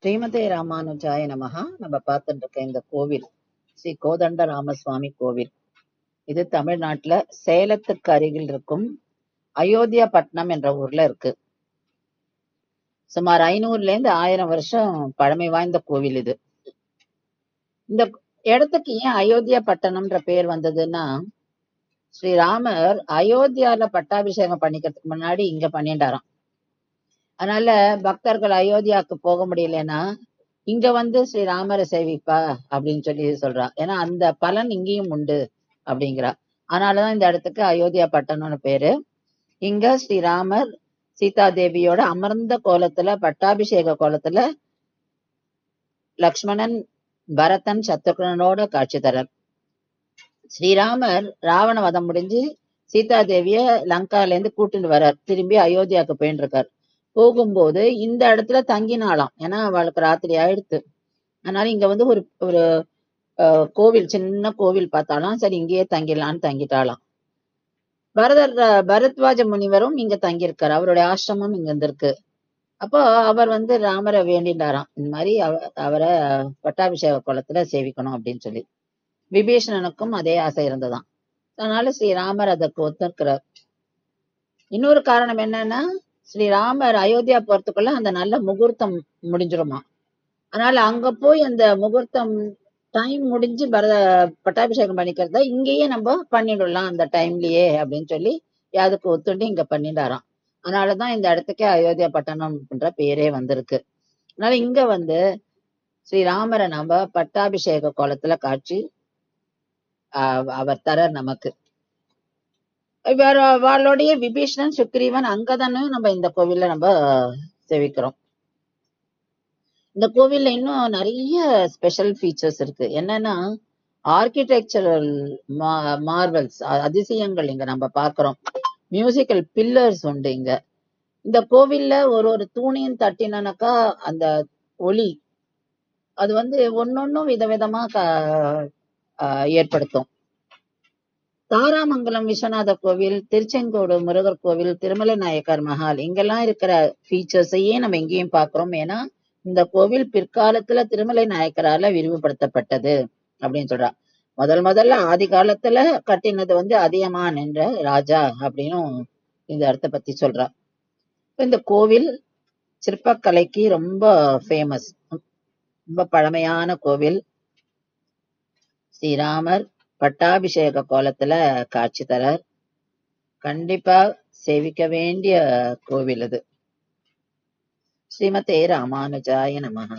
ஸ்ரீமதே ராமானுஜாய நமஹா. நம்ம பார்த்துட்டு இருக்க இந்த கோவில் ஸ்ரீ கோதண்ட ராமசுவாமி கோவில். இது தமிழ்நாட்டுல சேலத்துக்கு அருகில் இருக்கும் அயோத்தியா பட்டினம் என்ற ஊர்ல இருக்கு. சுமார் 500 வருஷம் பழமை வாய்ந்த கோவில் இது. இந்த இடத்துக்கு ஏன் அயோத்தியா பட்டணம்ன்ற பேர் வந்ததுன்னா, ஸ்ரீராமர் அயோத்தியால பட்டாபிஷேகம் பண்ணிக்கிறதுக்கு முன்னாடி இங்க பண்ணிட்டாராம். அதனால பக்தர்கள் அயோத்தியாவுக்கு போக முடியலன்னா இங்க வந்து ஸ்ரீராமரை சேவிப்பா அப்படின்னு சொல்லி சொல்றா. ஏன்னா அந்த பலன் இங்கேயும் உண்டு அப்படிங்கிறா. அதனாலதான் இந்த இடத்துக்கு அயோத்தியா பட்டணம்னு பேரு. இங்க ஸ்ரீராமர் சீதா தேவியோட அமர்ந்த கோலத்துல, பட்டாபிஷேக கோலத்துல லக்ஷ்மணன், பரதன், சத்ருகனோட காட்சி தரர். ஸ்ரீராமர் ராவண வதம் முடிஞ்சு சீதா தேவிய லங்கால இருந்து கூட்டிட்டு வர்றார். திரும்பி அயோத்தியாவுக்கு போயிட்டு இருக்கார். போகும்போது இந்த இடத்துல தங்கினாலாம். ஏன்னா அவளுக்கு ராத்திரி ஆயிடுத்து. அதனால இங்க வந்து ஒரு ஒரு கோவில், சின்ன கோவில் பார்த்தாலாம். சரி இங்கேயே தங்கிடலான்னு தங்கிட்டாலாம். பரத்வாஜ முனிவரும் இங்க தங்கியிருக்காரு. அவருடைய ஆசிரமம் இங்க இருந்திருக்கு. அப்போ அவர் வந்து ராமரை வேண்டினாராம், இந்த மாதிரி அவரை பட்டாபிஷேக குளத்துல சேவிக்கணும் அப்படின்னு சொல்லி. விபீஷணனுக்கும் அதே ஆசை இருந்ததாம். அதனால ஸ்ரீராமர் அதற்கு ஒத்துக்கிறார். இன்னொரு காரணம் என்னன்னா, ஸ்ரீராமர் அயோத்தியா போறதுக்குள்ள அந்த நல்ல முகூர்த்தம் முடிஞ்சிருமா. அதனால அங்க போய் அந்த முகூர்த்தம் டைம் முடிஞ்சு பட்டாபிஷேகம் பண்ணிக்கிறத இங்கேயே நம்ம பண்ணிடலாம் அந்த டைம்லயே அப்படின்னு சொல்லி அதுக்கு ஒத்துண்டு இங்க பண்ணிட்டாராம். அதனாலதான் இந்த இடத்துக்கே அயோத்தியா பட்டணம்ன்ற பேரே வந்திருக்கு. அதனால இங்க வந்து ஸ்ரீராமரை நம்ம பட்டாபிஷேக கோலத்துல காட்சி அவர் தரர் நமக்கு. வேற அவளுடைய விபீஷணன், சுக்ரீவன் அங்கதானே நம்ம இந்த கோவில்ல நம்ம சேவிக்கிறோம். இந்த கோவில்ல இன்னும் நிறைய ஸ்பெஷல் ஃபீச்சர்ஸ் இருக்கு. என்னன்னா, ஆர்கிடெக்சரல் மார்வல்ஸ், அதிசயங்கள் இங்க நம்ம பாக்குறோம். மியூசிக்கல் பில்லர்ஸ் உண்டு இங்க. இந்த கோவில்ல ஒரு ஒரு தூணையும் தட்டினாக்கா அந்த ஒளி அது வந்து ஒன்னொன்னும் விதவிதமா ஏற்படுத்தும். தாராமங்கலம் விஸ்வநாத கோவில், திருச்செங்கோடு முருகர் கோவில், திருமலை நாயக்கர் மஹால், இங்கெல்லாம் இருக்கிற ஃபீச்சர்ஸையே நம்ம எங்கேயும் பாக்குறோம். ஏன்னா இந்த கோவில் பிற்காலத்துல திருமலை நாயக்கரால விரிவுபடுத்தப்பட்டது அப்படின்னு சொல்றா. முதல்ல ஆதி காலத்துல கட்டினது வந்து அதியமான் என்ற ராஜா அப்படின்னு இந்த இடத்த பத்தி சொல்றா. இந்த கோவில் சிற்பக்கலைக்கு ரொம்ப ஃபேமஸ், ரொம்ப பழமையான கோவில். ஸ்ரீராமர் பட்டாபிஷேக கோலத்துல காட்சி தரர். கண்டிப்பா சேவிக்க வேண்டிய கோவில் இது. ஸ்ரீமதே ராமானுஜாய நமஹ.